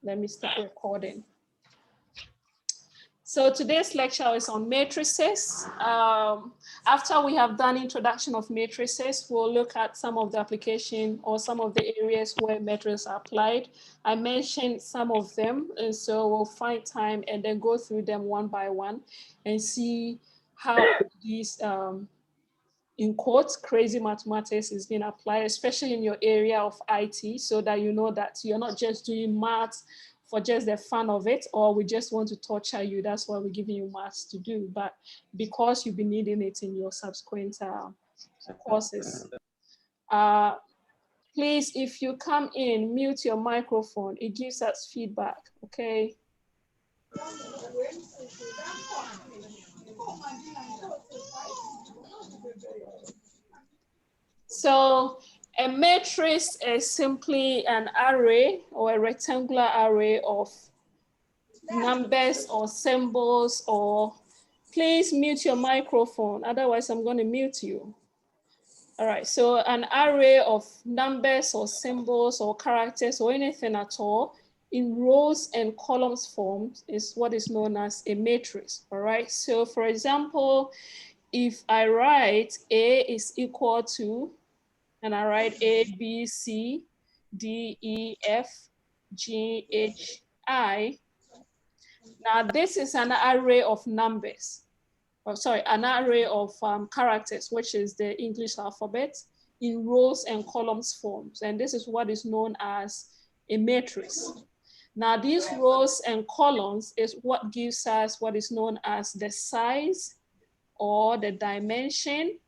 Let me start recording. So today's lecture is on matrices. After we have done introduction of matrices, we'll look at some of the application or some of the areas where matrices are applied. I mentioned some of them, and so we'll find time and then go through them one by one and see how these, in quotes, crazy mathematics is being applied, especially in your area of IT, so that you know that you're not just doing maths for just the fun of it, or we just want to torture you. That's why we're giving you maths to do, but because you'll be needing it in your subsequent courses. Please, if you come in, mute your microphone. It gives us feedback, okay? So a matrix is simply an array or a rectangular array of numbers or symbols, or please mute your microphone, otherwise I'm going to mute you. All right, so an array of numbers or symbols or characters or anything at all in rows and columns form is what is known as a matrix. All right, so for example, if I write A is equal to, and I write A, B, C, D, E, F, G, H, I. Now this is an array of numbers, or sorry, an array of characters, which is the English alphabet in rows and columns forms. And this is what is known as a matrix. Now these rows and columns is what gives us what is known as the size or the dimension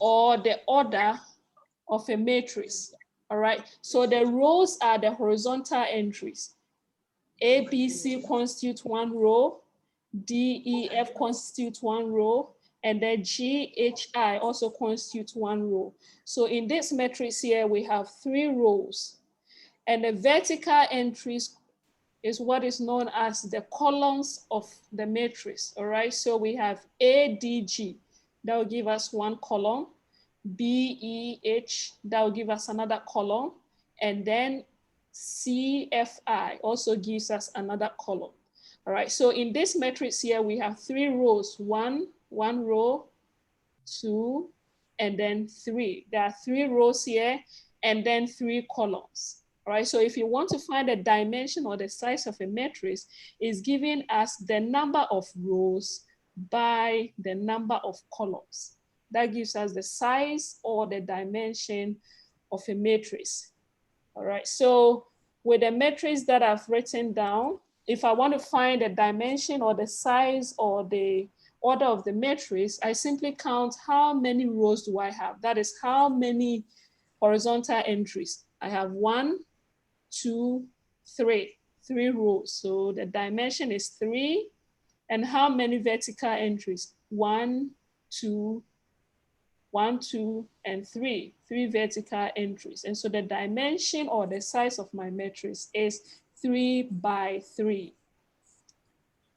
or the order of a matrix. All right, so the rows are the horizontal entries. A, B, C constitute one row, D, E, F constitute one row, and then G, H, I also constitute one row. So in this matrix here, we have 3 rows, and the vertical entries is what is known as the columns of the matrix. All right, so we have A, D, G, that will give us 1 column. B, E, H, that will give us another column, and then C, F, I also gives us another column. All right, so in this matrix here, we have 3 rows, one row, 2, and then 3. There are 3 rows here, and then 3 columns. All right, so if you want to find the dimension or the size of a matrix, it's giving us the number of rows by the number of columns. That gives us the size or the dimension of a matrix. All right, so with the matrix that I've written down, if I want to find the dimension or the size or the order of the matrix, I simply count how many rows do I have. That is how many horizontal entries. I have 1, 2, 3, 3 rows. So the dimension is 3. And how many vertical entries? 1, 2, 1, 2, and 3, 3 vertical entries. And so the dimension or the size of my matrix is 3 by 3.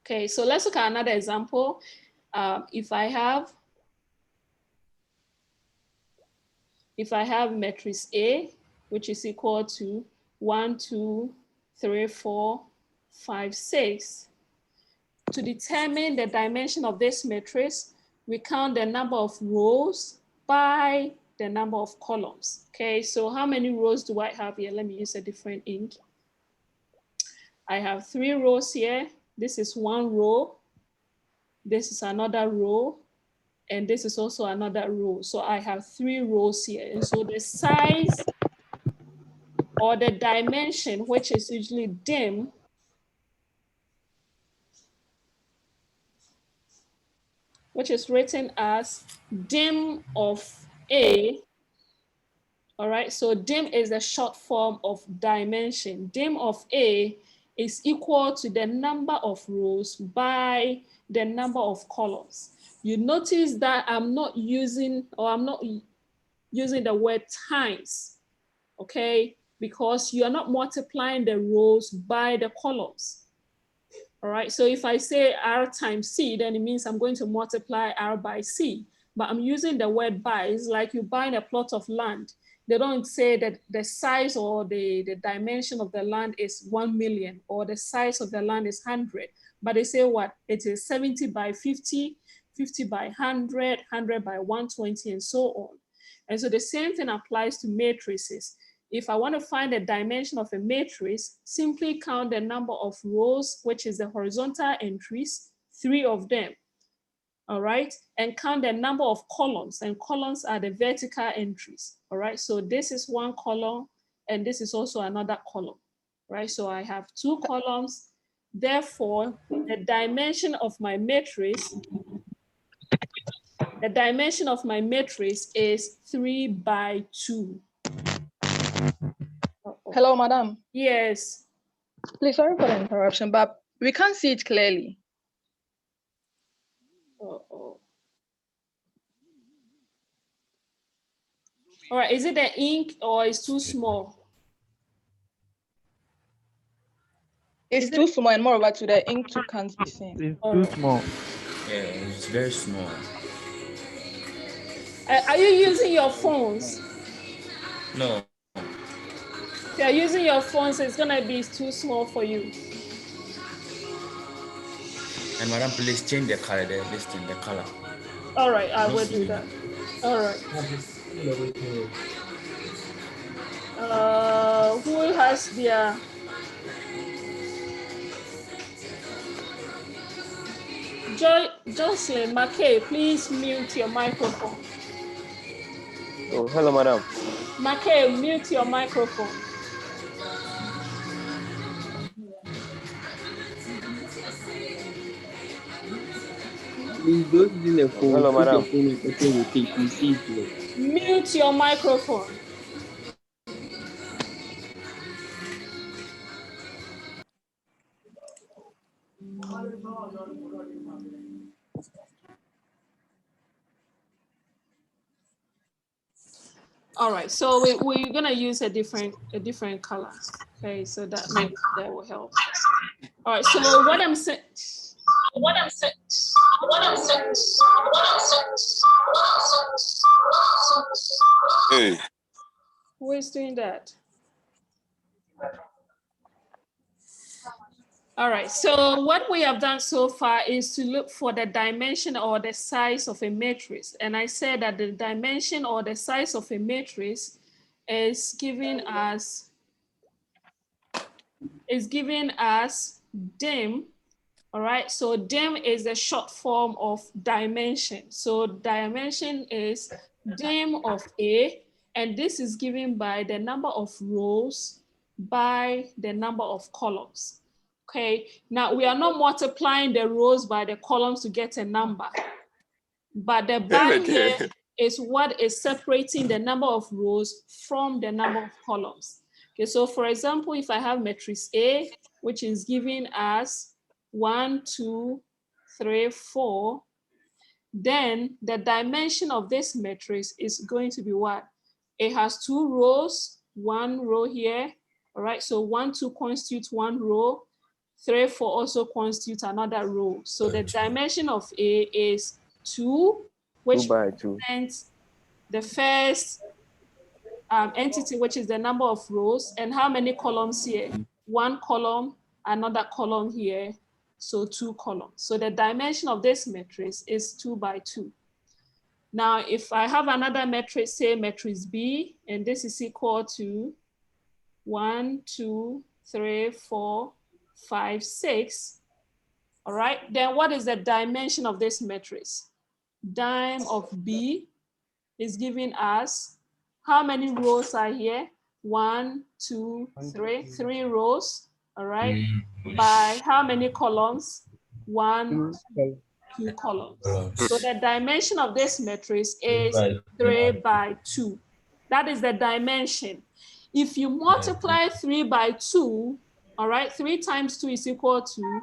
Okay, so let's look at another example. If I have matrix A, which is equal to 1, 2, 3, 4, 5, 6, to determine the dimension of this matrix, we count the number of rows by the number of columns. Okay, so how many rows do I have here? Let me use a different ink. I have 3 rows here. This is 1 row. This is another row. And this is also another row. So I have 3 rows here. And so the size or the dimension, which is usually dim, which is written as dim of A. All right, so dim is the short form of dimension. Dim of A is equal to the number of rows by the number of columns. You notice that I'm not using the word times, okay? Because you are not multiplying the rows by the columns. All right, so if I say R times C, then it means I'm going to multiply R by C, but I'm using the word by. It's like you buying a plot of land they don't say that the size or the dimension of the land is 1 million or the size of the land is 100, but they say what? It is 70 by 50, 50 by 100, 100 by 120, and so on. And so the same thing applies to matrices. If I want to find the dimension of a matrix, simply count the number of rows, which is the horizontal entries, 3 of them. All right, and count the number of columns, and columns are the vertical entries. All right, so this is one column and this is also another column, right? So I have 2 columns. Therefore, the dimension of my matrix, is 3 by 2. Hello, madam. Yes. Please, sorry for the interruption, but we can't see it clearly. Uh-oh. All right, is it the ink or is too small? It's too small, and moreover, to the ink too can't be seen. It's too small. Yeah, it's very small. Are you using your phones? No. If you're using your phones, it's gonna be too small for you. And madam, please change the color there. Listen, the color. All right, I will do that. All right. Who has their... Jocelyn McKay, please mute your microphone. Oh, hello, madam. McKay, mute your microphone. Hello, madam. Mute your microphone. All right, so we're gonna use a different color. Okay, so that will help. All right, so what I'm saying. Hey. Who is doing that? All right, so what we have done so far is to look for the dimension or the size of a matrix. And I said that the dimension or the size of a matrix is given as dim. All right, so dim is the short form of dimension. So dimension is dim of A, and this is given by the number of rows by the number of columns. Okay, now we are not multiplying the rows by the columns to get a number, but the bar here is what is separating the number of rows from the number of columns. Okay, so for example, if I have matrix A, which is given as 1, 2, 3, 4, then the dimension of this matrix is going to be what? It has 2 rows, 1 row here. All right, so 1, 2 constitutes 1 row. 3, 4 also constitutes another row. So the dimension of A is 2, which represents the first entity, which is the number of rows. And how many columns here? 1 column, another column here. So 2 columns. So the dimension of this matrix is 2 by 2. Now, if I have another matrix, say matrix B, and this is equal to 1, 2, 3, 4, 5, 6. All right, then what is the dimension of this matrix? Dim of B is giving us how many rows are here? 1, 2, 3, 3 rows. All right, by how many columns? 1, 2 columns. So the dimension of this matrix is 3 by 2. That is the dimension. If you multiply 3 by 2, all right, 3 times 2 is equal to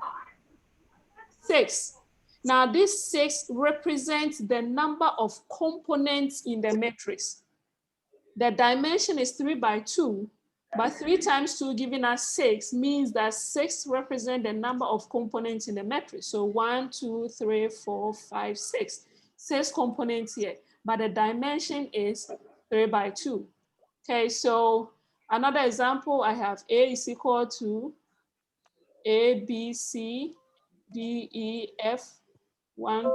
6. Now this 6 represents the number of components in the matrix. The dimension is 3 by 2, but 3 times 2 giving us 6 means that 6 represents the number of components in the matrix. So 1, 2, 3, 4, 5, 6. 6 components here, but the dimension is 3 by 2. Okay, so another example, I have A is equal to A, B, C, D, E, F, 1, 2,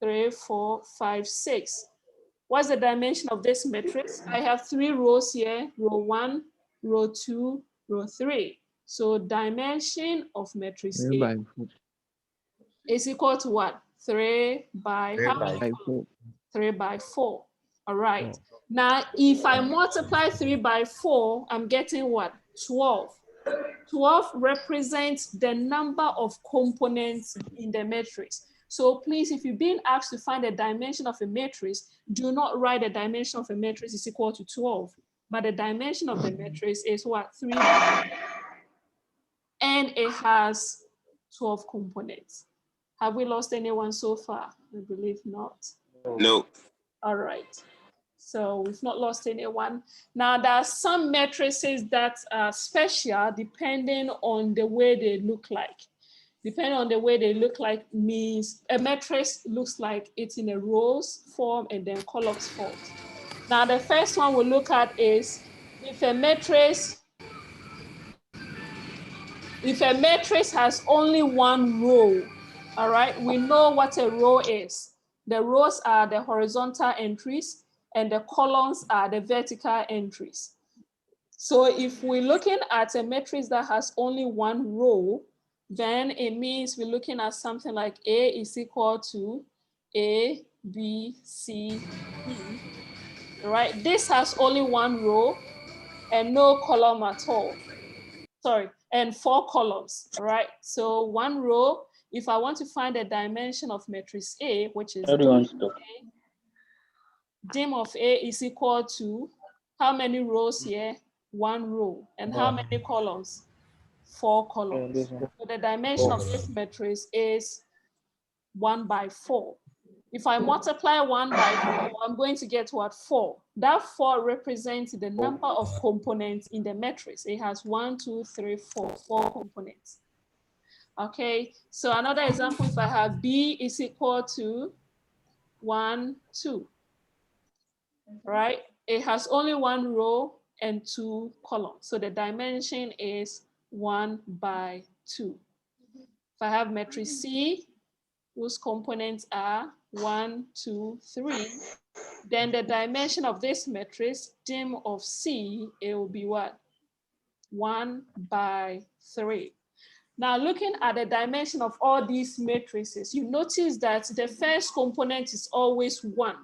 3, 4, 5, 6. What's the dimension of this matrix? I have 3 rows here, row 1, row 2, row 3. So dimension of matrix A is equal to what? 3 by how many? 3 by 4. All right. Now, if I multiply 3 by 4, I'm getting what? 12. 12 represents the number of components in the matrix. So please, if you're being asked to find the dimension of a matrix, do not write the dimension of a matrix is equal to 12. But the dimension of the matrix is what? 3 by 4. And it has 12 components. Have we lost anyone so far? I believe not. No. All right. So we've not lost anyone. Now, there are some matrices that are special depending on the way they look like. Depending on the way they look like means a matrix looks like it's in a rows form and then columns form. Now, the first one we'll look at is if a matrix has only one row, all right, we know what a row is. The rows are the horizontal entries and the columns are the vertical entries. So if we're looking at a matrix that has only one row, then it means we're looking at something like A is equal to A, B, C, D, right? This has only one row and no column at all. Sorry, and 4 columns, all right? So one row, if I want to find the dimension of matrix A, which is dim of A is equal to how many rows here? 1 row. And how many columns? 4 columns. So the dimension of this matrix is 1 by 4. If I multiply 1 by 4, I'm going to get what? 4. That 4 represents the number of components in the matrix. It has 1, 2, 3, 4 components. Okay, so another example, if I have B is equal to 1, 2, right? It has only 1 row and 2 columns. So the dimension is 1 by 2. If I have matrix C, whose components are 1, 2, 3, then the dimension of this matrix, dim of C, it will be what? 1 by 3. Now, looking at the dimension of all these matrices, you notice that the first component is always 1,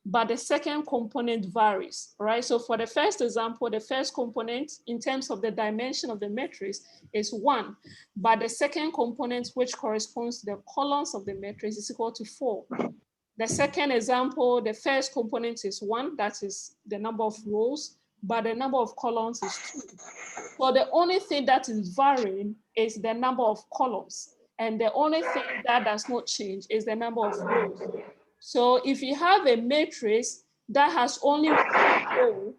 but the second component varies, right? So for the first example, the first component in terms of the dimension of the matrix is 1, but the second component, which corresponds to the columns of the matrix, is equal to 4. The second example, the first component is 1, that is the number of rows, but the number of columns is 2. So the only thing that is varying is the number of columns. And the only thing that does not change is the number of rows. So if you have a matrix that has only one row,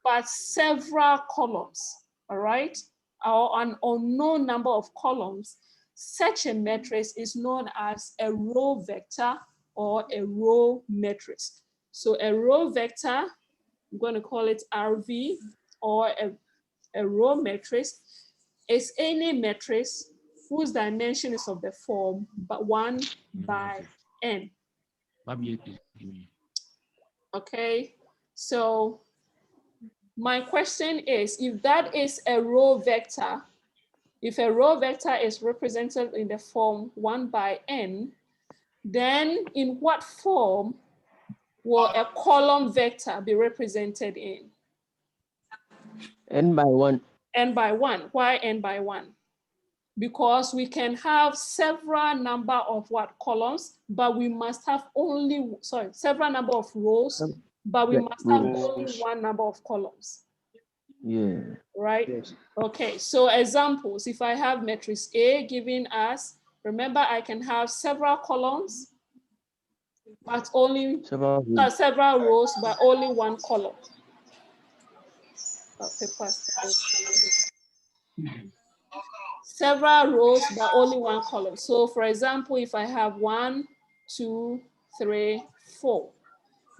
but several columns, all right, or an unknown number of columns, such a matrix is known as a row vector or a row matrix. So a row vector, I'm going to call it RV, or a row matrix is any matrix whose dimension is of the form but 1 by n. Okay, so my question is, if that is a row vector, if a row vector is represented in the form 1 by n, then in what form will a column vector be represented in? N by 1. N by 1. Why n by 1? Because we can have several number of what? Columns, but we must have only, several number of rows, but we must have only one number of columns. Yeah. Right? Yes. Okay, so examples, if I have matrix A given as, remember I can have several columns, but only several rows, but only one column. Several rows, but only one column. So for example, if I have 1, 2, 3, 4,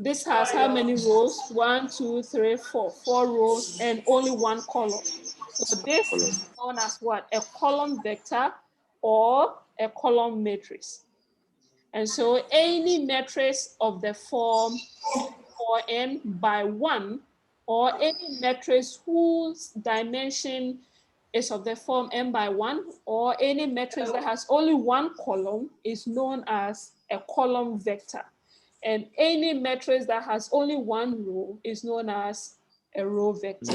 This has how many rows? 1, 2, 3, 4. 4 rows and only 1 column. So this is known as what? A column vector or a column matrix. And so any matrix of the form or n by 1, or any matrix whose dimension is of the form n by 1, or any matrix that has only 1 column is known as a column vector. And any matrix that has only 1 row is known as a row vector.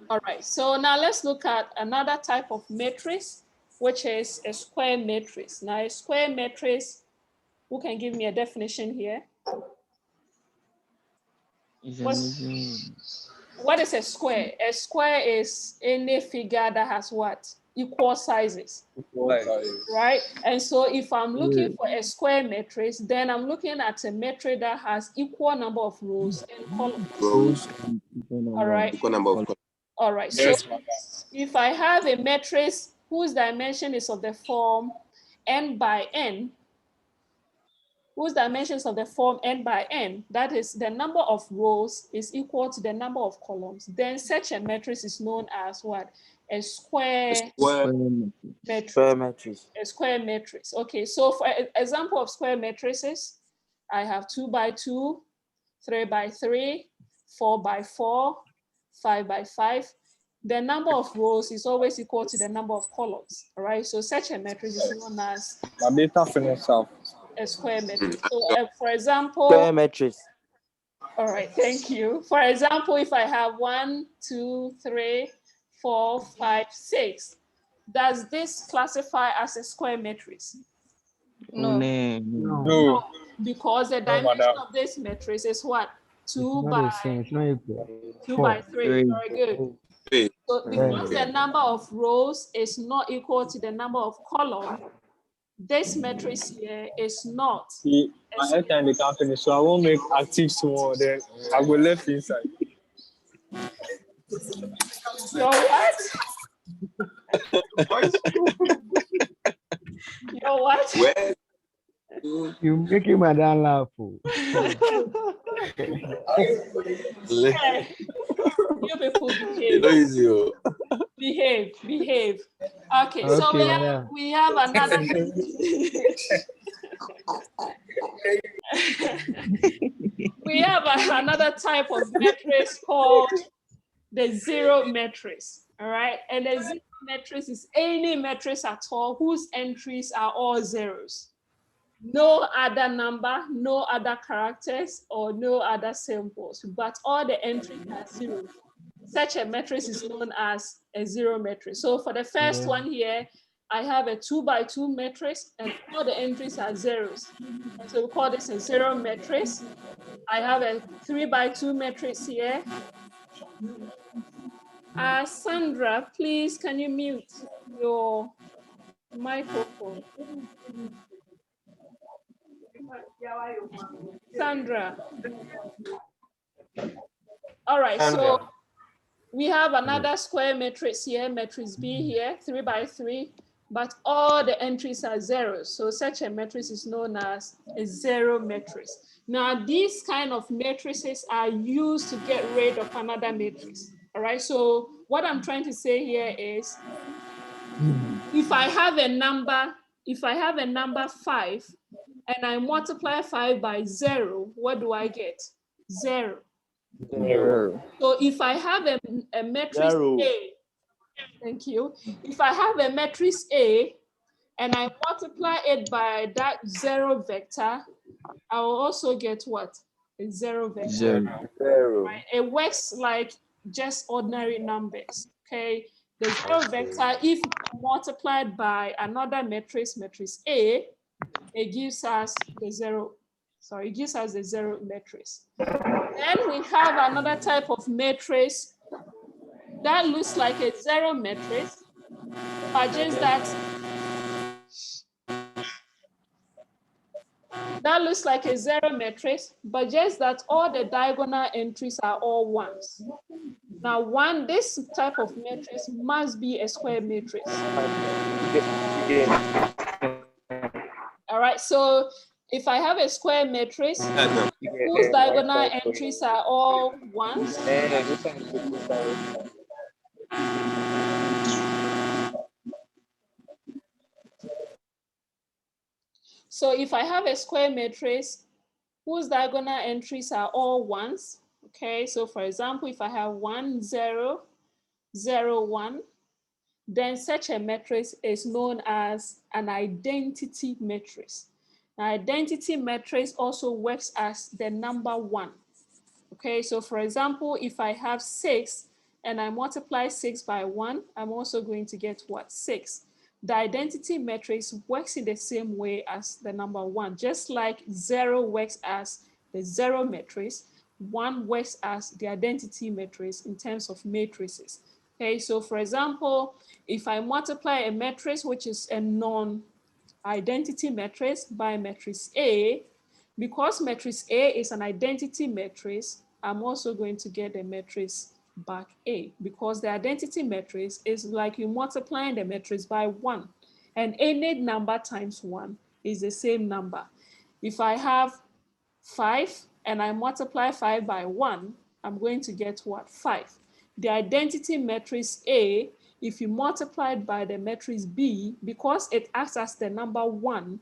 All right, so now let's look at another type of matrix, which is a square matrix. Now, a square matrix, who can give me a definition here? What is a square? A square is any figure that has what? Equal sizes. Right? And so if I'm looking for a square matrix, then I'm looking at a matrix that has equal number of rows and columns. All right. All right. So if I have a matrix whose dimension is of the form n by n, whose dimensions of the form n by n, that is the number of rows is equal to the number of columns, then such a matrix is known as what? A square matrix. A square matrix. Okay, so for example of square matrices, I have 2 by 2, 3 by 3, 4 by 4, 5 by 5. The number of rows is always equal to the number of columns. All right, so such a matrix is known as a square matrix. So, for example, Square matrix. All right, thank you. For example, if I have 1, 2, 3, 4, 5, 6, does this classify as a square matrix? No. Because the dimension of this matrix is what? 2 by 3. Very good. So because the number of rows is not equal to the number of columns, this matrix here is not. My airtime they can't finish, so I won't make active small. Then I will left inside. Your what? Your what? Where? You making madam laugh. Hey, you people behave. Behave. Okay, so we have another. We have another type of matrix called the zero matrix. All right, and the zero matrix is any matrix at all whose entries are all zeros. No other number, no other characters, or no other symbols, but all the entries are zero. Such a matrix is known as a zero matrix. So for the first one here, I have a 2 by 2 matrix and all the entries are zeros. And so we call this a zero matrix. I have a 3 by 2 matrix here. Sandra, please, can you mute your microphone? Sandra. All right, so we have another square matrix here, matrix B here, 3 by 3, but all the entries are zeros. So such a matrix is known as a zero matrix. Now, these kind of matrices are used to get rid of another matrix. All right, so what I'm trying to say here is, if I have a number 5 and I multiply 5 by 0, what do I get? 0. So if I have a matrix A, thank you. If I have a matrix A and I multiply it by that 0 vector, I will also get what? A 0 vector. Right? It works like just ordinary numbers, okay? The 0 vector, if multiplied by another matrix, matrix A, it gives us the 0. Sorry, it gives us the 0 matrix. Then we have another type of matrix that looks like a 0 matrix, but just that looks like a 0 matrix, but just that all the diagonal entries are all ones. Now, this type of matrix must be a square matrix. All right, so If I have a square matrix whose diagonal entries are all ones, so if I have a square matrix whose diagonal entries are all ones, okay, so for example, if I have 1, 0, 0, 1, then such a matrix is known as an identity matrix. An identity matrix also works as the number 1. Okay, so for example, if I have 6 and I multiply 6 by 1, I'm also going to get what? 6. The identity matrix works in the same way as the number 1, just like 0 works as the 0 matrix, 1 works as the identity matrix in terms of matrices. Okay, so for example, if I multiply a matrix which is a non-identity matrix by matrix A, because matrix A is an identity matrix, I'm also going to get the matrix back A, because the identity matrix is like you multiplying the matrix by 1, and any number times 1 is the same number. If I have 5 and I multiply 5 by 1, I'm going to get what? 5. The identity matrix A, if you multiply it by the matrix B, because it acts as the number 1,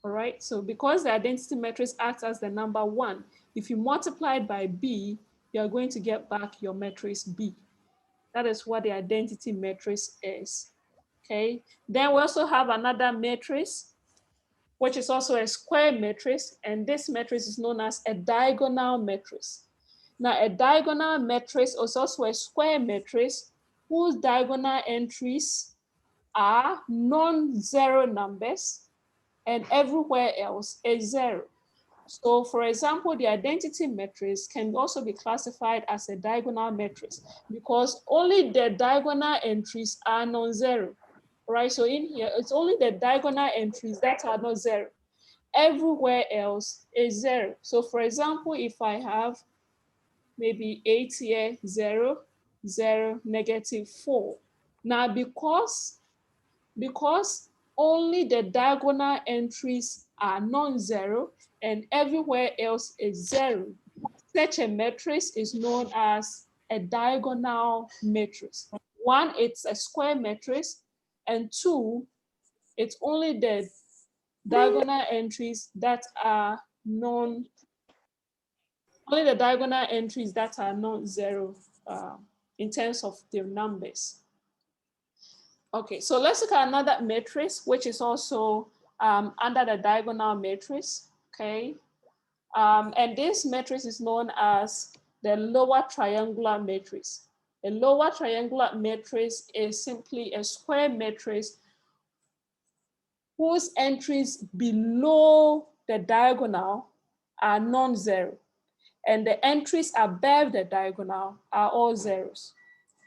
all right, so because the identity matrix acts as the number 1, if you multiply it by B, you're going to get back your matrix B. That is what the identity matrix is, okay? Then we also have another matrix, which is also a square matrix, and this matrix is known as a diagonal matrix. Now, a diagonal matrix is also a square matrix whose diagonal entries are non-zero numbers, and everywhere else is 0. So for example, the identity matrix can also be classified as a diagonal matrix because only the diagonal entries are non-zero, right? So in here, it's only the diagonal entries that are not 0. Everywhere else is 0. So for example, if I have maybe 8 here, 0, 0, -4. Now because only the diagonal entries are non-zero and everywhere else is 0, such a matrix is known as a diagonal matrix. 1, it's a square matrix, and 2, it's only the diagonal entries that are only the diagonal entries that are non-zero in terms of their numbers. Okay, so let's look at another matrix, which is also under the diagonal matrix, okay? And this matrix is known as the lower triangular matrix. A lower triangular matrix is simply a square matrix whose entries below the diagonal are non-zero, and the entries above the diagonal are all zeros.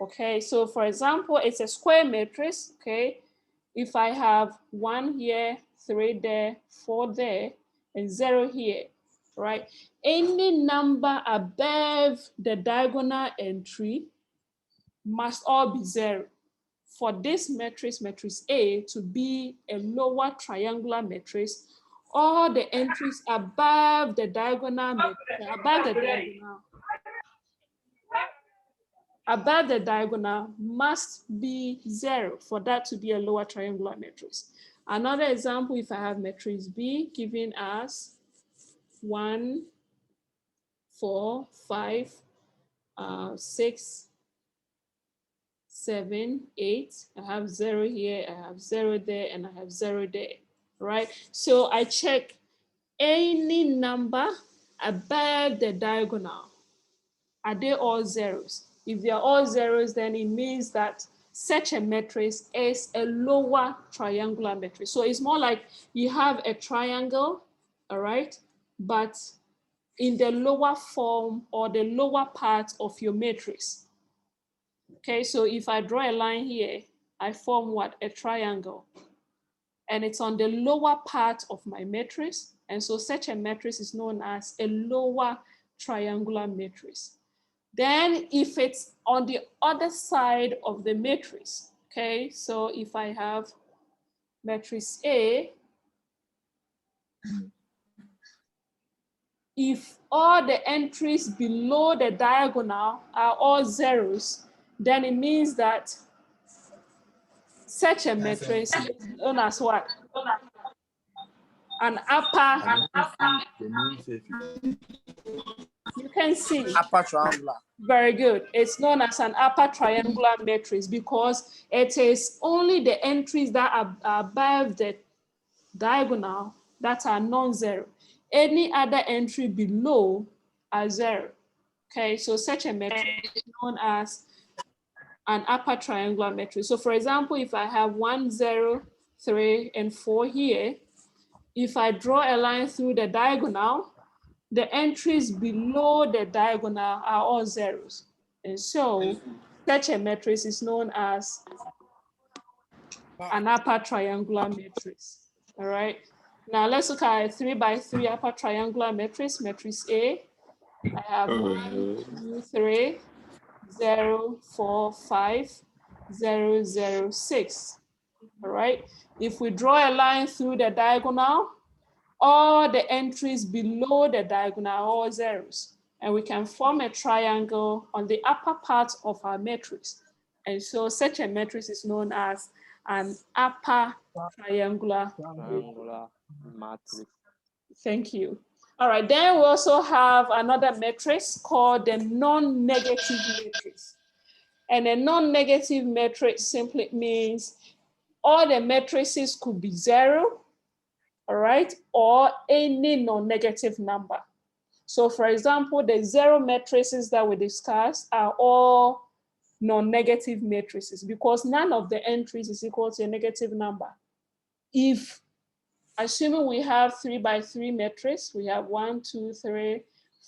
Okay, so for example, it's a square matrix, okay? If I have 1 here, 3 there, 4 there, and 0 here, right? Any number above the diagonal entry must all be 0 for this matrix, matrix A, to be a lower triangular matrix. All the entries above the diagonal must be 0 for that to be a lower triangular matrix. Another example, if I have matrix B giving us 1, 4, 5, 6, 7, 8, I have 0 here, I have 0 there, and I have 0 there, right? So I check any number above the diagonal. Are they all zeros? If they are all zeros, then it means that such a matrix is a lower triangular matrix. So it's more like you have a triangle, all right? But in the lower form or the lower part of your matrix. Okay, so if I draw a line here, I form what? A triangle. And it's on the lower part of my matrix. And so such a matrix is known as a lower triangular matrix. Then if it's on the other side of the matrix, okay, so if I have matrix A, if all the entries below the diagonal are all zeros, then it means that such a matrix is known as what? An upper, you can see. Upper triangular. Very good. It's known as an upper triangular matrix because it is only the entries that are above the diagonal that are non-zero. Any other entry below are zero. Okay, so such a matrix is known as an upper triangular matrix. So for example, if I have 1, 0, 3, and 4 here, if I draw a line through the diagonal, the entries below the diagonal are all zeros. And so such a matrix is known as an upper triangular matrix. All right. Now let's look at a 3 by 3 upper triangular matrix, matrix A. I have 1, 2, 3, 0, 4, 5, 0, 0, 6. All right. If we draw a line through the diagonal, all the entries below the diagonal are all zeros. And we can form a triangle on the upper part of our matrix. And so such a matrix is known as an upper triangular matrix. Thank you. All right, then we also have another matrix called the non-negative matrix. And a non-negative matrix simply means all the matrices could be zero, all right, or any non-negative number. So for example, the zero matrices that we discussed are all non-negative matrices because none of the entries is equal to a negative number. If, assuming we have 3 by 3 matrix, we have 1, 2, 3,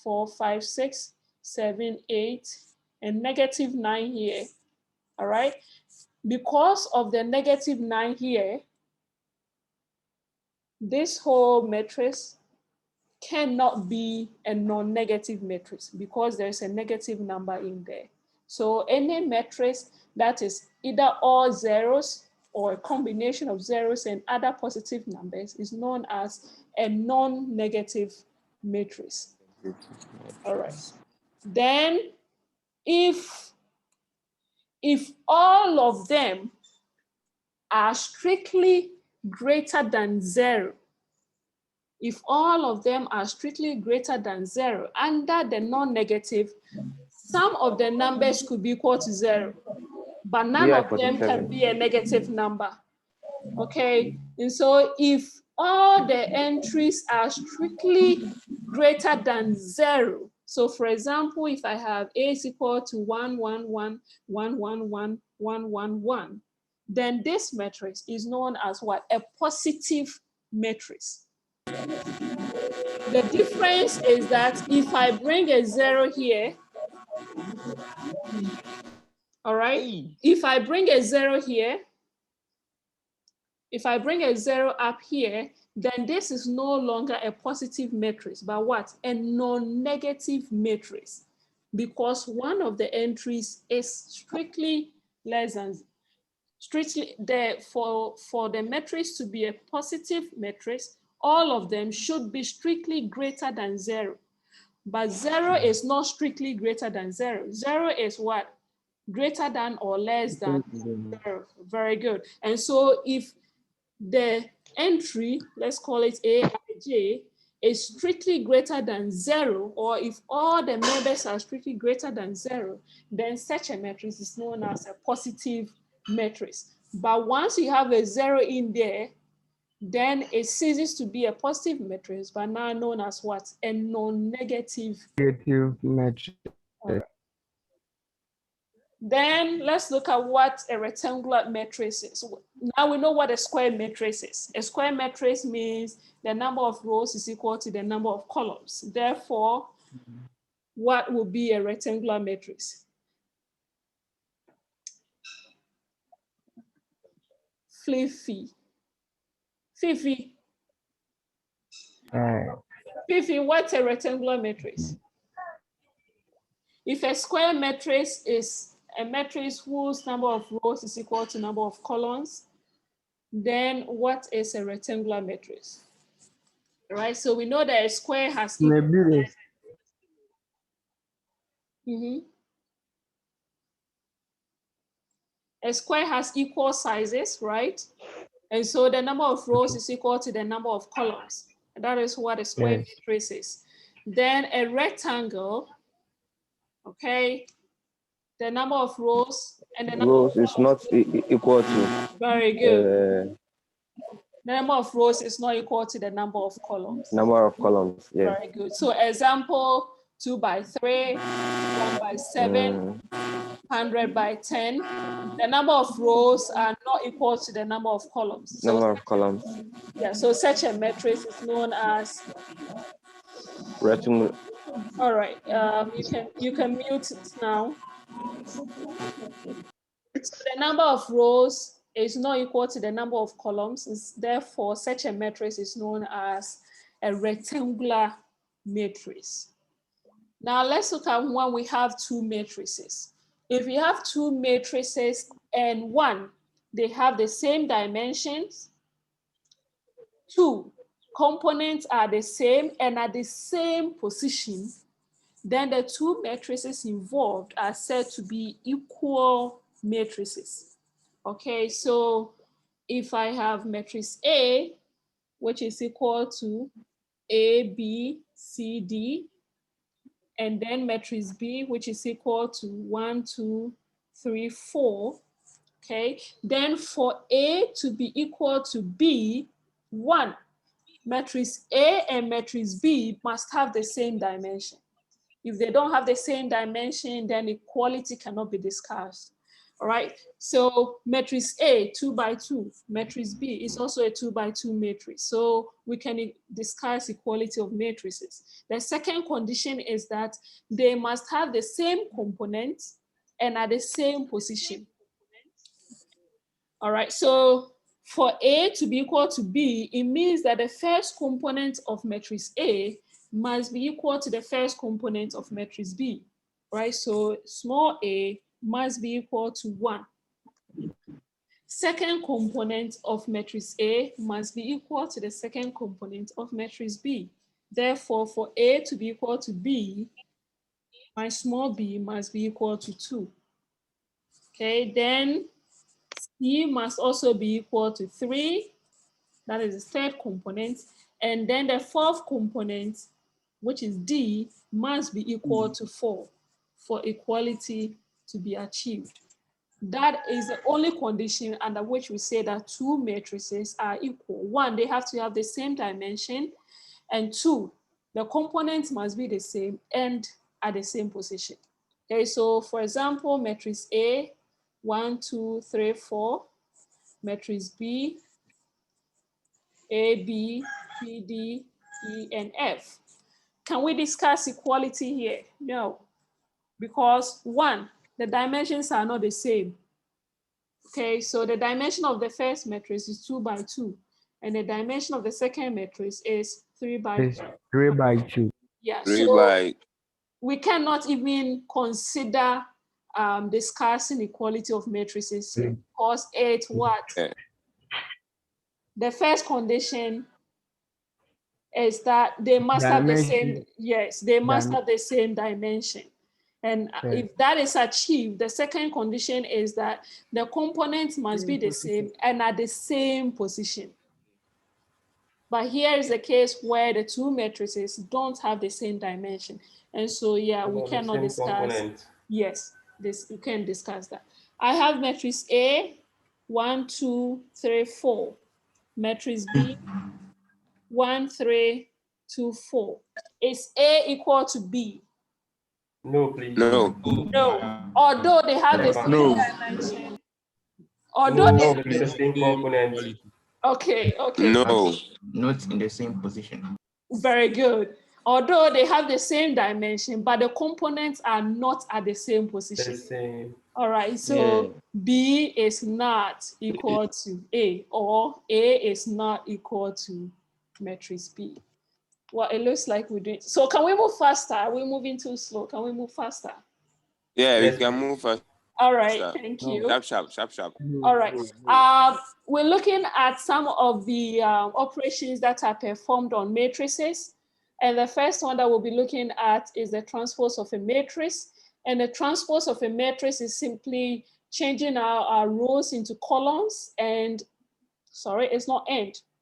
4, 5, 6, 7, 8, and negative 9 here, all right? Because of the negative 9 here, this whole matrix cannot be a non-negative matrix because there's a negative number in there. So any matrix that is either all zeros or a combination of zeros and other positive numbers is known as a non-negative matrix. All right. Then if all of them are strictly greater than zero, if all of them are strictly greater than zero under the non-negative, some of the numbers could be equal to zero, but none of them can be a negative number. Okay, and so if all the entries are strictly greater than zero, so for example, if I have A is equal to 1, 1, 1, 1, 1, 1, 1, 1, 1, then this matrix is known as what? A positive matrix. The difference is that if I bring a 0 here, all right, if I bring a 0 here, if I bring a 0 up here, then this is no longer a positive matrix, but what? A non-negative matrix, because one of the entries is strictly less than, strictly there. For the matrix to be a positive matrix, all of them should be strictly greater than 0. But 0 is not strictly greater than 0. 0 is what? Greater than or less than 0. Very good. And so if the entry, let's call it Aij, is strictly greater than 0, or if all the members are strictly greater than 0, then such a matrix is known as a positive matrix. But once you have a 0 in there, then it ceases to be a positive matrix, but now known as what? A non-negative matrix. Then let's look at what a rectangular matrix is. Now we know what a square matrix is. A square matrix means the number of rows is equal to the number of columns. Therefore, what will be a rectangular matrix? Fifi. Fifi, what's a rectangular matrix? If a square matrix is a matrix whose number of rows is equal to number of columns, then what is a rectangular matrix? right? So we know that a square has Maybe a square has equal sizes, right? And so the number of rows is equal to the number of columns. And that is what a square matrix is. Then a rectangle, okay, the number of rows and the number Rows of is not equal to. very good. The number of rows is not equal to the number of columns. Number of columns, yeah. Very good. So example, 2 by 3, 1 by 7, 100 by 10. The number of rows are not equal to the number of columns. So Number of columns. yeah, so such a matrix is known as Rectangle. all right. You can mute it now. So the number of rows is not equal to the number of columns. Therefore, such a matrix is known as a rectangular matrix. Now let's look at when we have two matrices. If you have two matrices and one, they have the same dimensions. Two, components are the same and at the same position, then the two matrices involved are said to be equal matrices. Okay, so if I have matrix A, which is equal to A, B, C, D, and then matrix B, which is equal to 1, 2, 3, 4, okay? Then for A to be equal to B, 1, matrix A and matrix B must have the same dimension. If they don't have the same dimension, then equality cannot be discussed. All right, so matrix A, 2 by 2, matrix B is also a 2 by 2 matrix. So we can discuss equality of matrices. The second condition is that they must have the same components and at the same position. All right, so for A to be equal to B, it means that the first component of matrix A must be equal to the first component of matrix B, right? So small a must be equal to 1. Second component of matrix A must be equal to the second component of matrix B. Therefore, for A to be equal to B, my small b must be equal to 2. Okay, then C must also be equal to 3. That is the third component. And then the fourth component, which is D, must be equal to 4 for equality to be achieved. That is the only condition under which we say that two matrices are equal. One, they have to have the same dimension. And two, the components must be the same and at the same position. Okay, so for example, matrix A, 1, 2, 3, 4. Matrix B, A, B, C, D, E, and F. Can we discuss equality here? No, because one, the dimensions are not the same. Okay, so the dimension of the first matrix is 2 by 2, and the dimension of the second matrix is 3 by 2. 3 by 2. Yeah, 3 so by we cannot even consider discussing equality of matrices here because it's what? The first condition is that they must have the same, yes, they must have the same dimension. And if that is achieved, the second condition is that the components must be the same and at the same position. But here is the case where the two matrices don't have the same dimension. And so, yeah, we cannot discuss. Component. Yes, this you can discuss that. I have matrix A, 1, 2, 3, 4. Matrix B, 1, 3, 2, 4. Is A equal to B? No, please. no. No. Although they have the same dimension. Although no, they the same component. okay. No. Not in the same position. Very good. Although they have the same dimension, but the components are not at the same position. The same. All right, so B is not equal to A, or A is not equal to matrix B. Well, it looks like we're doing. So can we move faster? Are we moving too slow? Can we move faster? Yeah, Yes, we can move fast. All right, Sharp. thank you. Sharp. All right. We're looking at some of the operations that are performed on matrices. And the first one that we'll be looking at is the transpose of a matrix. And the transpose of a matrix is simply changing our rows into columns and, sorry, it's not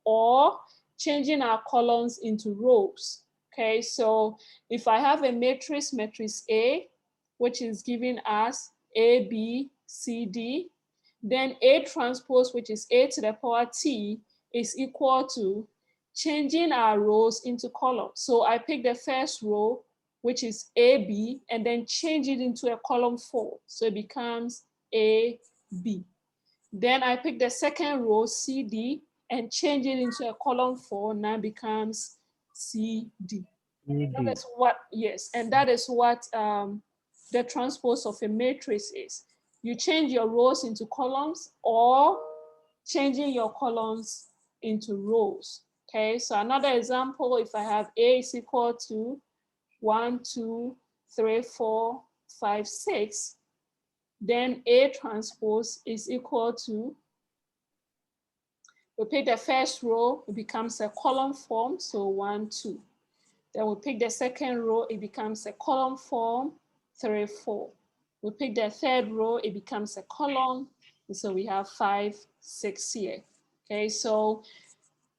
or changing our columns into rows. Okay, so if I have a matrix A, which is giving us A, B, C, D, then A transpose, which is A to the power T, is equal to changing our rows into columns. So I pick the first row, which is AB, and then change it into a column form. So it becomes AB. Then I pick the second row, CD, and change it into a column form. Now becomes CD. That is what, yes, and that is what the transpose of a matrix is. You change your rows into columns or changing your columns into rows. Okay, so another example, if I have A is equal to 1, 2, 3, 4, 5, 6, then A transpose is equal to, we pick the first row, it becomes a column form, so 1, 2. Then we pick the second row, it becomes a column form, 3, 4. We pick the third row, it becomes a column, and so we have 5, 6 here. Okay, so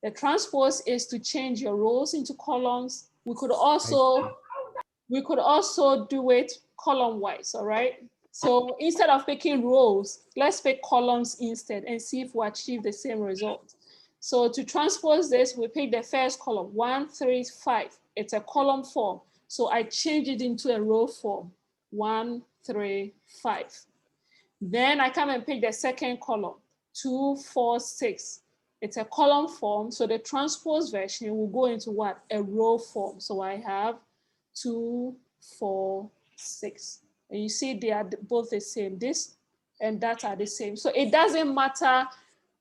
the transpose is to change your rows into columns. We could also do it column-wise, all right? So instead of picking rows, let's pick columns instead and see if we achieve the same result. So to transpose this, we pick the first column, 1, 3, 5. It's a column form. So I change it into a row form, 1, 3, 5. Then I come and pick the second column, 2, 4, 6. It's a column form. So the transpose version will go into what? A row form. So I have 2, 4, 6. And you see they are both the same. This and that are the same. So it doesn't matter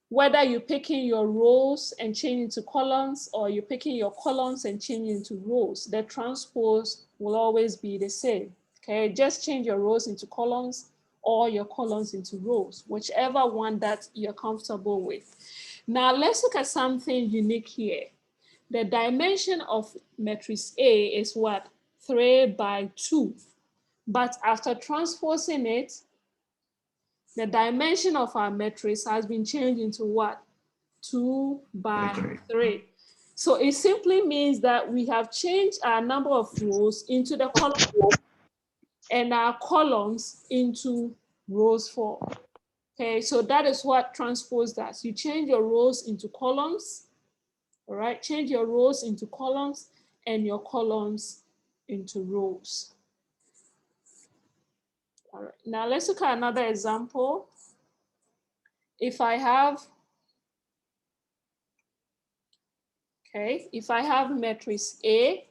whether you're picking your rows and changing to columns or you're picking your columns and changing into rows. The transpose will always be the same. Okay, just change your rows into columns or your columns into rows, whichever one that you're comfortable with. Now let's look at something unique here. The dimension of matrix A is what? 3 by 2. But after transposing it, the dimension of our matrix has been changed into what? 2 by 3. So it simply means that we have changed our number of rows into the column and our columns into rows form. Okay, so that is what transpose does. You change your rows into columns, all right? Change your rows into columns and your columns into rows. All right, now let's look at another example. If I have, if I have matrix A,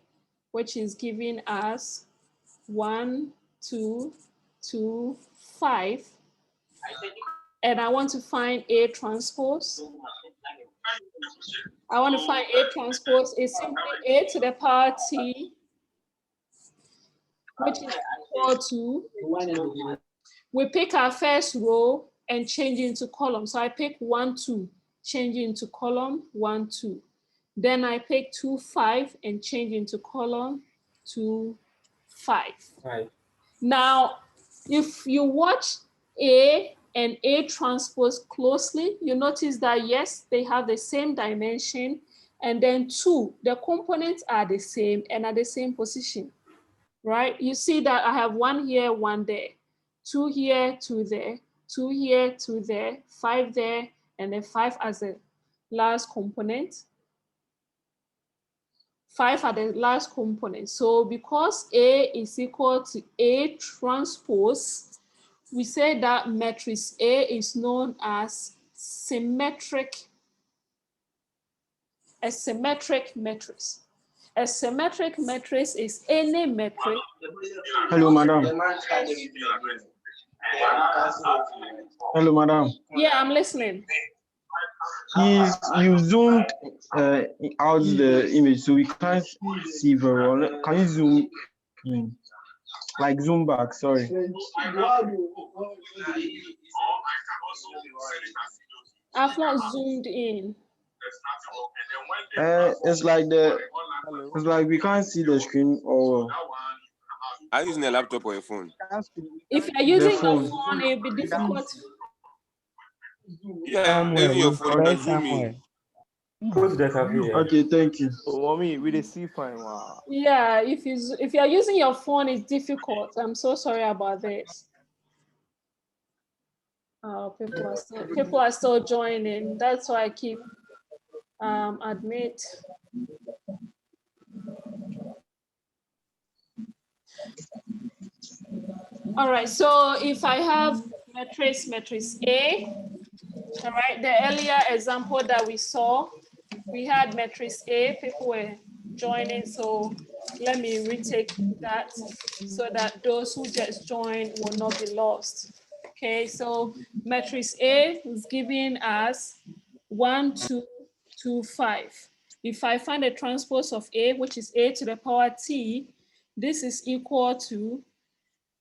which is giving us 1, 2, 2, 5, and I want to find A transpose. I want to find A transpose is simply A to the power T, which is equal to, we pick our first row and change it into column. So I pick 1, 2, change it into column, 1, 2. Then I pick 2, 5 and change into column, 2, 5. Right. Now, if you watch A and A transpose closely, you notice that yes, they have the same dimension. And then 2, the components are the same and at the same position, right? You see that I have 1 here, 1 there, 2 here, 2 there, 2 here, 2 there, 5 there, and then 5 as the last component. 5 are the last component. So because A is equal to A transpose, we say that matrix A is known as a symmetric matrix. A symmetric matrix is any matrix. Hello, madam. Hello, madam. Yeah, I'm listening. Please, you zoomed out the image, so we can't see very well. Can you zoom in? Like zoom back, sorry. I've not zoomed in. It's like we can't see the screen or Are you using a laptop or a phone? If you're using your phone. phone, it'll be difficult. Yeah, using your phone, you can zoom in. Coach that have here. Okay, thank you. Oh, mommy, we dey see fine. Wow. Yeah, if you're using your phone, it's difficult. I'm so sorry about this. Oh, people are still joining. That's why I keep admit. All right, so if I have matrix A, all right, the earlier example that we saw, we had matrix A, people were joining, so let me retake that so that those who just joined will not be lost. Okay, so matrix A is giving us 1, 2, 2, 5. If I find a transpose of A, which is A to the power T, this is equal to,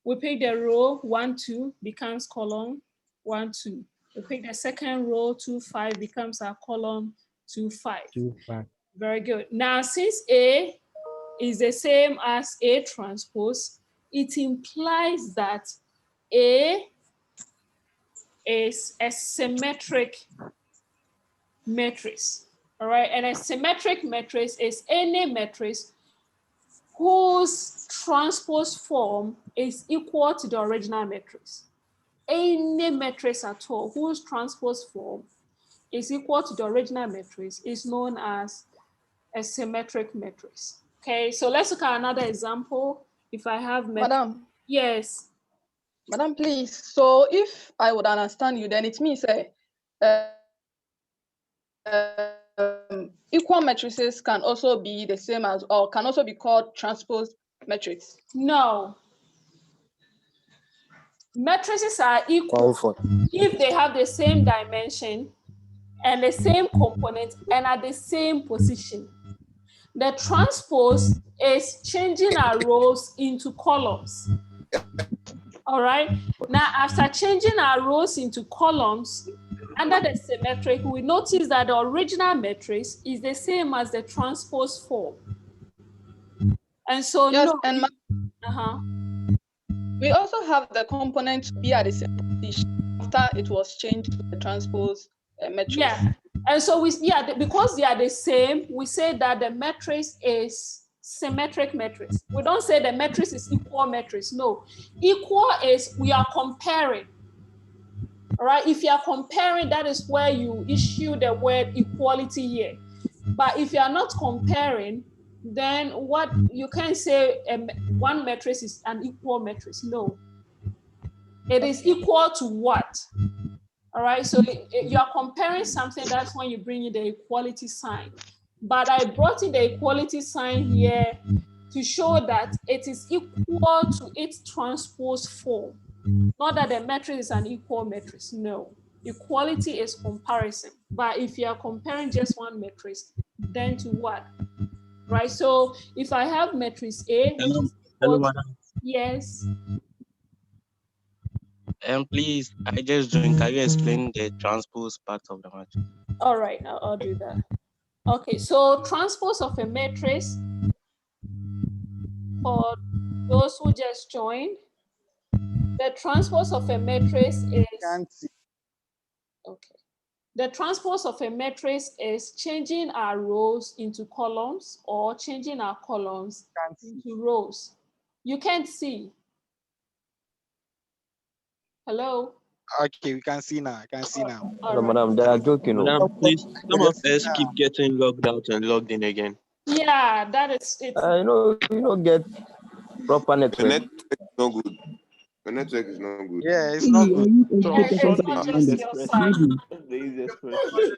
we pick the row 1, 2 becomes column 1, 2. We pick the second row 2, 5 becomes our column 2, 5. 2, 5. Very good. Now, since A is the same as A transpose, it implies that A is a symmetric matrix. All right, and a symmetric matrix is any matrix whose transpose form is equal to the original matrix. Any matrix at all whose transpose form is equal to the original matrix is known as a symmetric matrix. Okay, so let's look at another example. If I have Madam. Yes. Madam, please. So if I would understand you, then it means equal matrices can also be the same as, or can also be called transpose matrix. No. Matrices are equal if they have the same dimension and the same component and at the same position. The transpose is changing our rows into columns. All right. Now, after changing our rows into columns, under the symmetric, we notice that the original matrix is the same as the transpose form. And so, yes, no. and we also have the component to be at the same position after it was changed to the transpose matrix. Yeah. And so because they are the same, we say that the matrix is symmetric matrix. We don't say the matrix is equal matrix. No, equal is we are comparing. All right, if you are comparing, that is where you issue the word equality here. But if you are not comparing, then what you can't say one matrix is an equal matrix. No, it is equal to what? All right, so you are comparing something, that's when you bring in the equality sign. But I brought in the equality sign here to show that it is equal to its transpose form. Not that the matrix is an equal matrix, no. Equality is comparison. But if you are comparing just one matrix, then to what? Right, so if I have matrix A, which is Hello, madam. Yes. Please, I just joined. Can you explain the transpose part of the matrix? All right, I'll do that. Okay, so transpose of a matrix, for those who just joined, the transpose of a matrix is, okay. The transpose of a matrix is changing our rows into columns or changing our columns into rows. You can't see. Hello? Okay, we can see now. I can see now. No, madam, they are joking. Madam, please, some of us keep getting logged out and logged in again. Yeah, that is it. You know, get proper network. The network is not good. The network is not good. Yeah, it's not good. It's not just your side. The easiest person.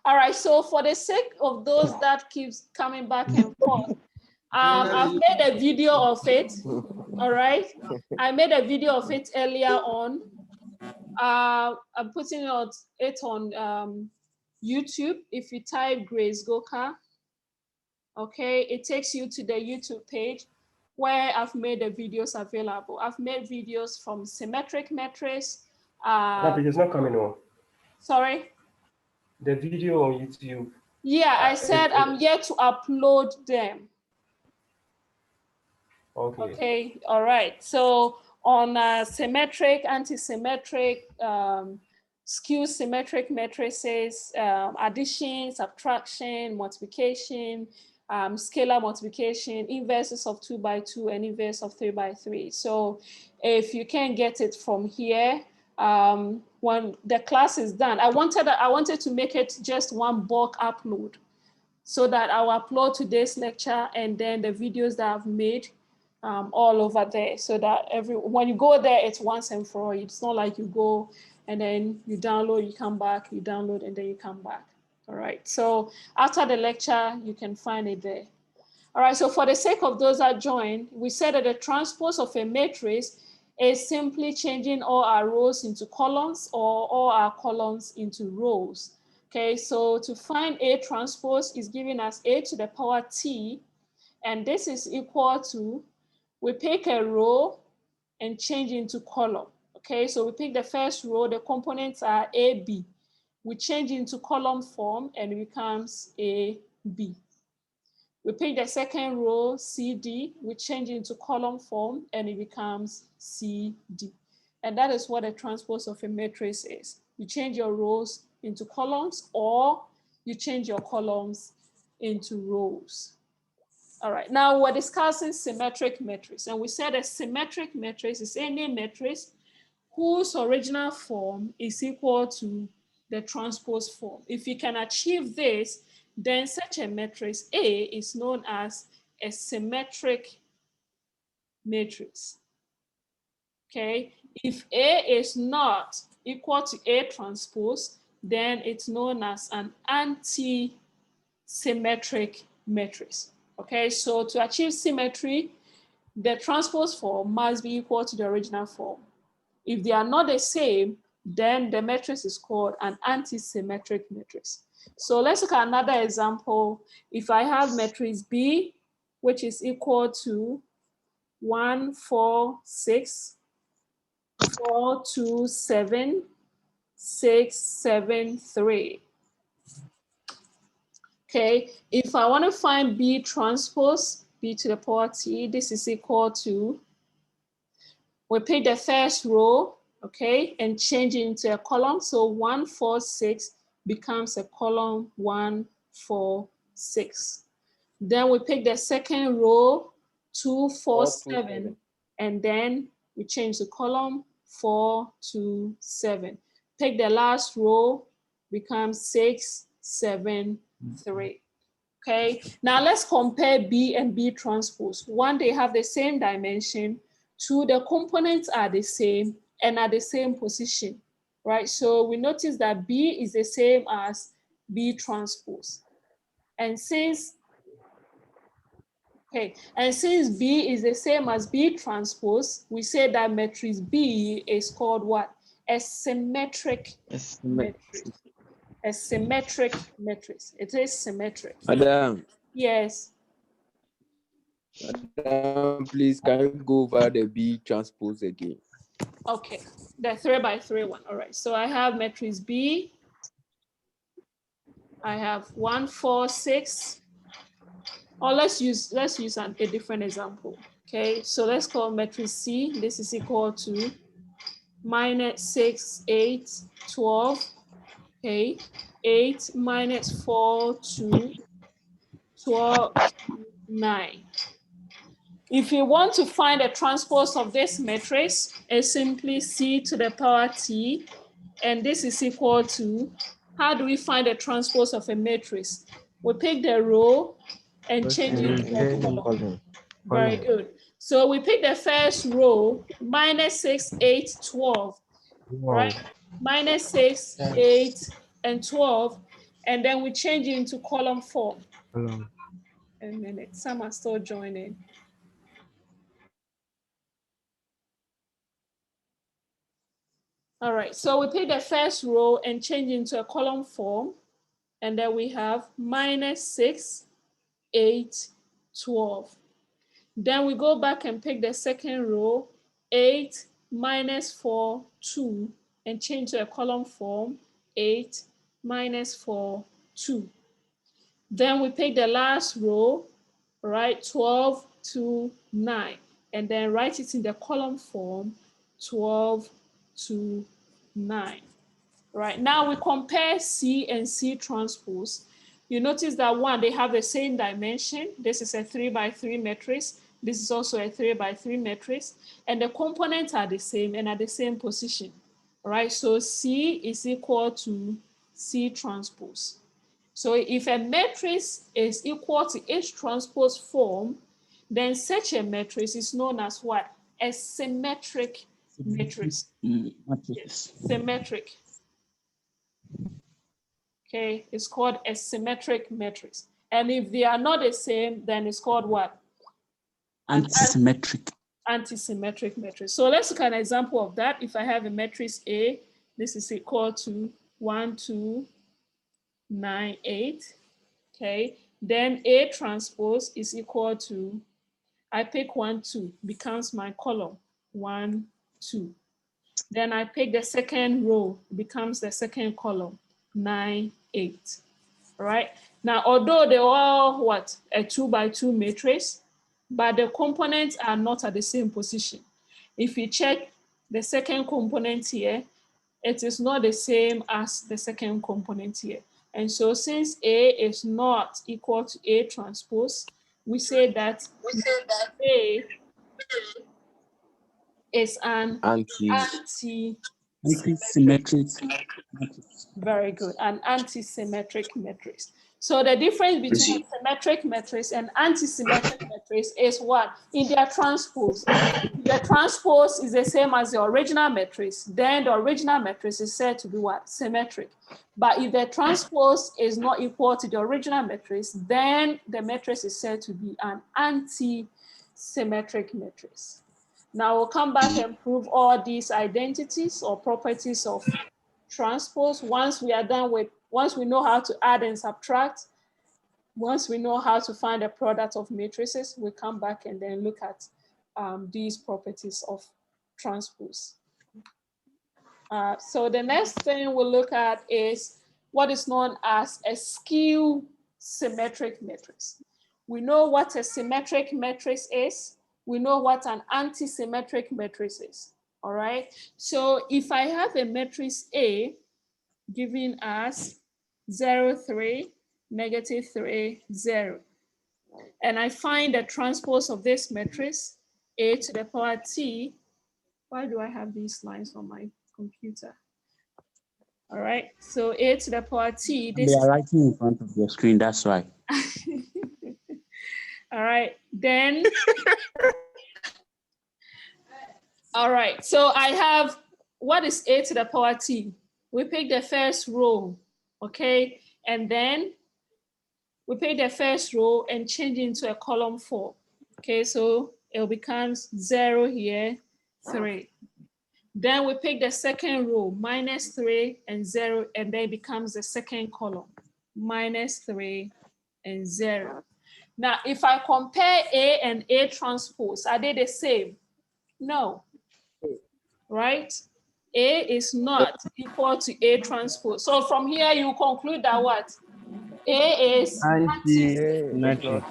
All right, so for the sake of those that keeps coming back and forth, I've made a video of it. All right, I made a video of it earlier on. I'm putting it on YouTube. If you type Grace Goka, okay, it takes you to the YouTube page. where I've made the videos available. I've made videos from Symmetric Matrix. That is not coming on. Sorry? The video on YouTube. Yeah, I said I'm yet to upload them. Okay. Okay, all right. So on symmetric, anti-symmetric, skew symmetric matrices, addition, subtraction, multiplication, scalar multiplication, inverses of 2 by 2 and inverse of 3 by 3. So if you can get it from here, when the class is done, I wanted to make it just one bulk upload so that I'll upload today's lecture and then the videos that I've made all over there, so that when you go there, it's once and for all. It's not like you go and then you download, you come back, you download, and then you come back. All right, so after the lecture, you can find it there. All right, so for the sake of those that joined, we said that the transpose of a matrix is simply changing all our rows into columns or all our columns into rows. Okay, so to find A transpose is giving us A to the power T, and this is equal to, we pick a row and change into column. Okay, so we pick the first row, the components are A, B. We change into column form and it becomes A, B. We pick the second row, C, D. We change into column form and it becomes C, D. And that is what a transpose of a matrix is. You change your rows into columns or you change your columns into rows. All right, now we're discussing symmetric matrix, and we said a symmetric matrix is any matrix whose original form is equal to the transpose form. If you can achieve this, then such a matrix A is known as a symmetric matrix. Okay, if A is not equal to A transpose, then it's known as an anti-symmetric matrix. Okay, so to achieve symmetry, the transpose form must be equal to the original form. If they are not the same, then the matrix is called an anti-symmetric matrix. So let's look at another example. If I have matrix B, which is equal to 1, 4, 6, 4, 2, 7, 6, 7, 3. Okay, if I want to find B transpose, B to the power T, this is equal to, we pick the first row, okay, and change it into a column. So 1, 4, 6 becomes a column 1, 4, 6. Then we pick the second row, 2, 4, 7, and then we change the column 4, 2, 7. Pick the last row, becomes 6, 7, 3. Okay, now let's compare B and B transpose. One, they have the same dimension. Two, the components are the same and at the same position, right? So we notice that B is the same as B transpose. And since B is the same as B transpose, we say that matrix B is called what? A symmetric matrix. A symmetric matrix. It is symmetric. Madam. Yes. Madam, please, can you go over the B transpose again? Okay, the 3 by 3 one. All right. So I have matrix B. I have 1, 4, 6. Or let's use a different example. Okay, so let's call matrix C. This is equal to -6, 8, 12. Okay, 8 minus 4, 2, 12, 9. If you want to find a transpose of this matrix, it's simply C to the power T, and this is equal to, how do we find a transpose of a matrix? We pick the row and change it to a column. Very good. So we pick the first row, -6, 8, 12, right? -6, 8, and 12, and then we change it into column form. A minute, some are still joining. All right, so we pick the first row and change into a column form, and then we have -6, 8, 12. Then we go back and pick the second row, 8 minus 4, 2, and change to a column form, 8 minus 4, 2. Then we pick the last row, right, 12, 2, 9, and then write it in the column form, 12, 2, 9. Right, now we compare C and C transpose. You notice that one, they have the same dimension. This is a 3 by 3 matrix. This is also a 3 by 3 matrix. And the components are the same and at the same position. All right, so C is equal to C transpose. So if a matrix is equal to H transpose form, then such a matrix is known as what? A symmetric matrix. Yes, symmetric. Okay, it's called a symmetric matrix. And if they are not the same, then it's called what? Antisymmetric. Antisymmetric matrix. So let's look at an example of that. If I have a matrix A, this is equal to 1, 2, 9, 8. Okay, then A transpose is equal to, I pick 1, 2, becomes my column, 1, 2. Then I pick the second row, becomes the second column, 9, 8. All right. Now, although they are what? A 2 by 2 matrix, but the components are not at the same position. If you check the second component here, it is not the same as the second component here. And so since A is not equal to A transpose, we say that A is an anti-symmetric. Very good, an anti-symmetric matrix. So the difference between a symmetric matrix and anti-symmetric matrix is what? In their transpose. If the transpose is the same as the original matrix, then the original matrix is said to be what? Symmetric. But if the transpose is not equal to the original matrix, then the matrix is said to be an anti-symmetric matrix. Now we'll come back and prove all these identities or properties of transpose. Once we are done with, once we know how to add and subtract, once we know how to find a product of matrices, we come back and then look at these properties of transpose. So the next thing we'll look at is what is known as a skew symmetric matrix. We know what a symmetric matrix is. We know what an anti-symmetric matrix is. All right. So if I have a matrix A giving us 0, 3, negative 3, 0, and I find the transpose of this matrix, A to the power T. Why do I have these lines on my computer? All right. So A to the power T. They are writing in front of your screen. That's why. All right. Then. All right, so I have, what is A to the power T? We pick the first row, okay? And then we pick the first row and change it into a column 4. Okay, so it becomes 0 here, 3. Then we pick the second row, minus 3 and 0, and then it becomes the second column, minus 3 and 0. Now, if I compare A and A transpose, are they the same? No. Right? A is not equal to A transpose. So from here, you conclude that what? A is anti-symmetric.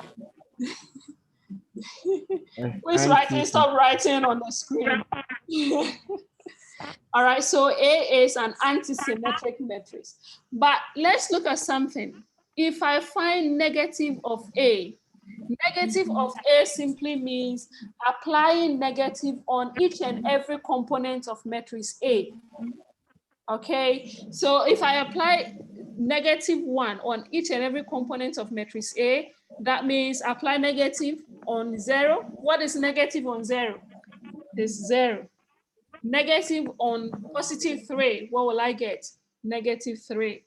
Who's writing? Stop writing on the screen. All right, so A is an anti-symmetric matrix. But let's look at something. If I find negative of A, negative of A simply means applying negative on each and every component of matrix A. Okay, so if I apply negative 1 on each and every component of matrix A, that means apply negative on 0. What is negative on 0? It's 0. Negative on positive 3, what will I get? Negative 3.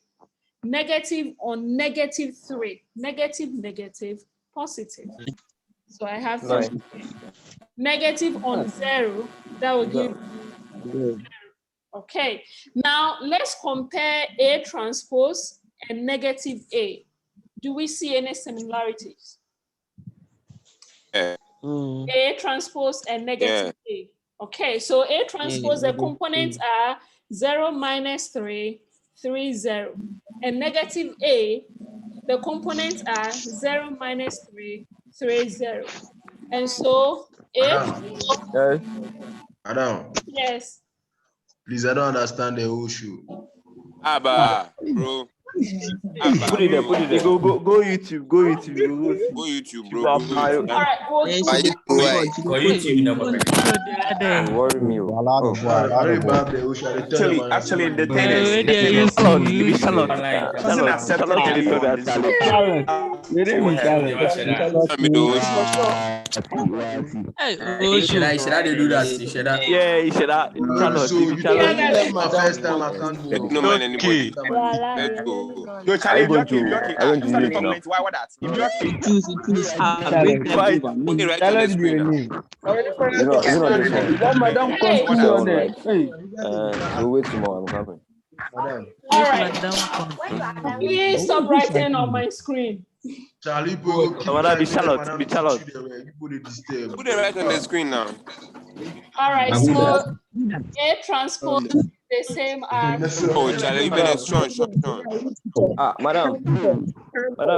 Negative on negative 3, negative, negative, positive. So I have negative on 0, that will give you 0. Okay, now let's compare A transpose and negative A. Do we see any similarities? A transpose and negative A. Okay, so A transpose, the components are 0, -3, 3, 0. And negative A, the components are 0, -3, 3, 0. And so A. Yes. Adam. Yes. Please, I don't understand the whole show. Abba, bro. Put it there, put it there. Go YouTube, go YouTube, Go YouTube, bro. All right, Go YouTube, no problem. Don't worry me. Actually, the thing is, Charlotte, doesn't accept anyone. Should I do that? Should I? Yeah, you should have. Charlotte, my first time I can't do. No man, anybody. Let's go. Yo, Charlie, if you're okay, comment. Why what that? If you're okay, Put it right on the screen now. Madam, we'll wait tomorrow. I'm coming. All right. Please stop writing on my screen. Charlie, be Charlotte. Put it right on the screen now. All right, so A transpose is the same as. Oh, Charlie, you better strong. Madam,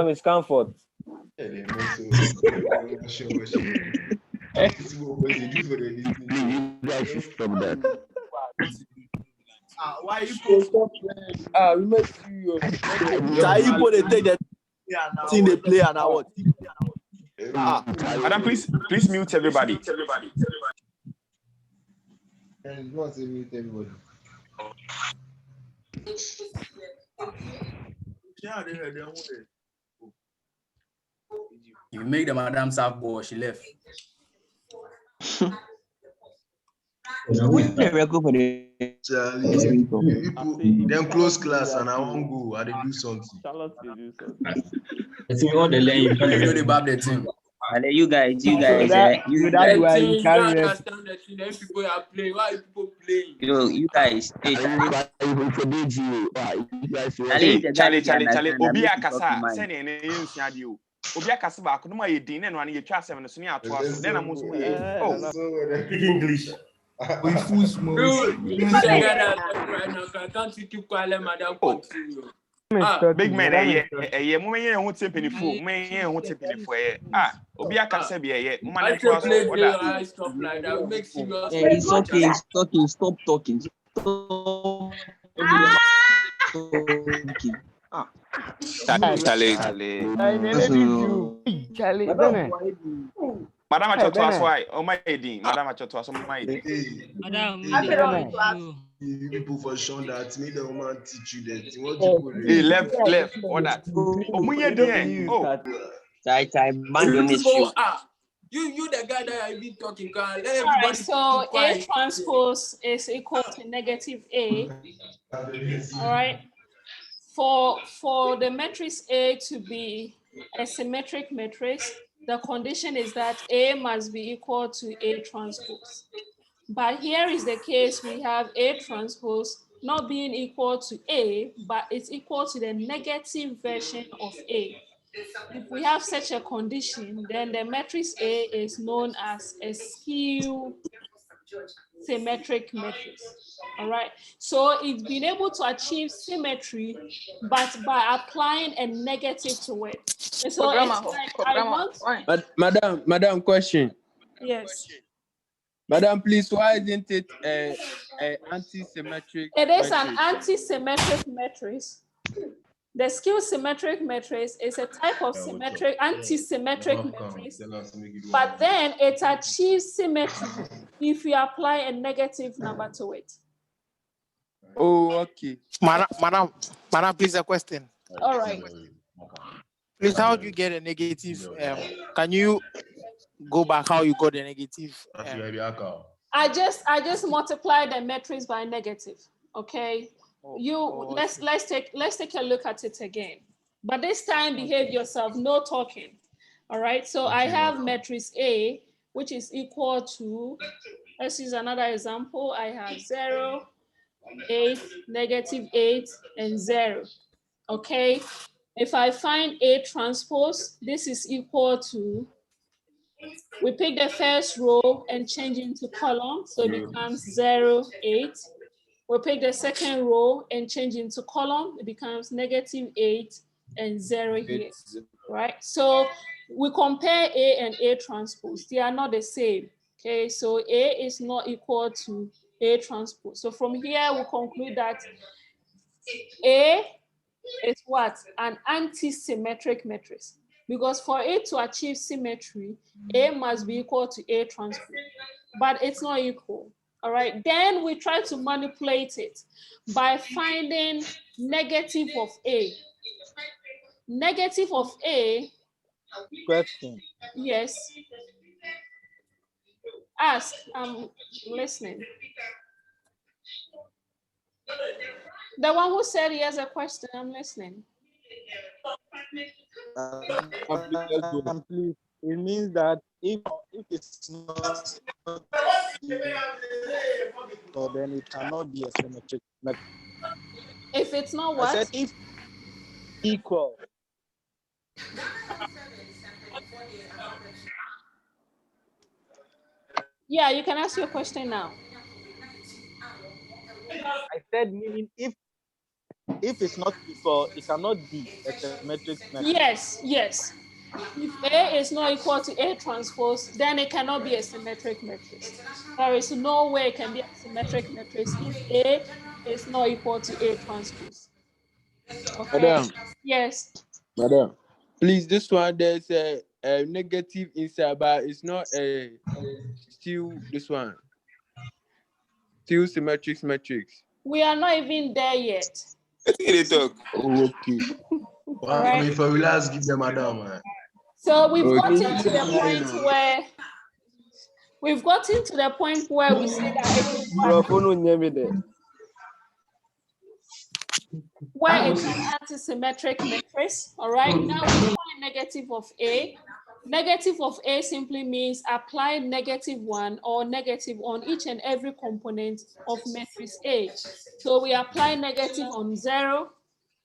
it's comfort. Why you post? We must see you. Charlie, put it take that thing they play and what? Madam, please mute everybody. You make the madam soft boy, she left. Charlie, people, them close class and I won't go. I did do something. I think all the lane you know about the team. And you guys, you that's why you can't understand the thing. Then people are playing. Why are people playing? you guys, Charlie. Obi akasa, send any news radio. Obi akasa ba kuno ma yedin na no ye twa 7 so ne ato aso. Then am so Speak English. We full smoke. Can't you keep quiet, madam? Big man, moment who take penny for, who take penny for Obi akasa be man to aso. Stop like that. Make serious. It's okay. Stop talking. Charlie. Madam, I told us why. Oh my Madam, I told us my people for sure that me the woman teach you that. Hey, left. What that? You the guy that I been talking. Alright, so A transpose is equal to negative A. All right. For the matrix A to be a symmetric matrix, the condition is that A must be equal to A transpose. But here is the case, we have A transpose not being equal to A, but it's equal to the negative version of A. If we have such a condition, then the matrix A is known as a skew symmetric matrix. All right, so it's been able to achieve symmetry, but by applying a negative to it. And so Madam, question. Yes. Madam, please, why isn't it a anti-symmetric? It is an anti-symmetric matrix. The skew symmetric matrix is a type of anti-symmetric matrix, but then it achieves symmetry if you apply a negative number to it. Oh, okay. Madam, please a question. All right. Please, how do you get a negative? Can you go back how you got the negative? I just multiply the matrix by negative. Okay. Let's take a look at it again. But this time behave yourself, no talking. All right. So I have matrix A, which is equal to, let's use another example. I have 0, 8, -8, and 0. Okay. If I find A transpose, this is equal to We pick the first row and change into column, so it becomes 0, 8. We pick the second row and change into column, it becomes -8 and 0 here, right? So we compare A and A transpose. They are not the same, okay? So A is not equal to A transpose. So from here, we conclude that A is what? An anti-symmetric matrix. Because for it to achieve symmetry, A must be equal to A transpose, but it's not equal, all right? Then we try to manipulate it by finding negative of A. Negative of A. Question. Yes. Ask, I'm listening. The one who said he has a question, I'm listening. Please, it means that if it's not, so then it cannot be a symmetric matrix. If it's not what? I said if equal. Yeah, you can ask your question now. I said meaning if it's not equal, it cannot be a symmetric matrix. Yes, yes. If A is not equal to A transpose, then it cannot be a symmetric matrix. There is no way it can be a symmetric matrix if A is not equal to A transpose. Okay. Madam. Yes. Madam, please, this one there's a negative inside, but it's not a still this one. Still symmetric matrix. We are not even there yet. Let's talk. Oh, okay. All right. If I will ask, give them madam. So we've Okay. gotten to the point where we say that it is where it's an anti-symmetric matrix. All right. Now we find negative of A. Negative of A simply means apply -1 or negative on each and every component of matrix A. So we apply negative on 0.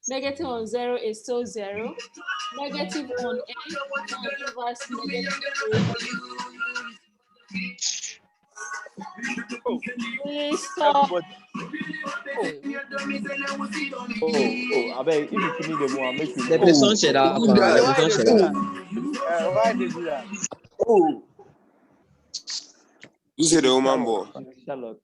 Negative on 0 is still 0. Negative on A will give us -8. Please stop. I beg if you need the more, make The person said that. Why did you do that? Oh. You said the woman boy. Sherlock.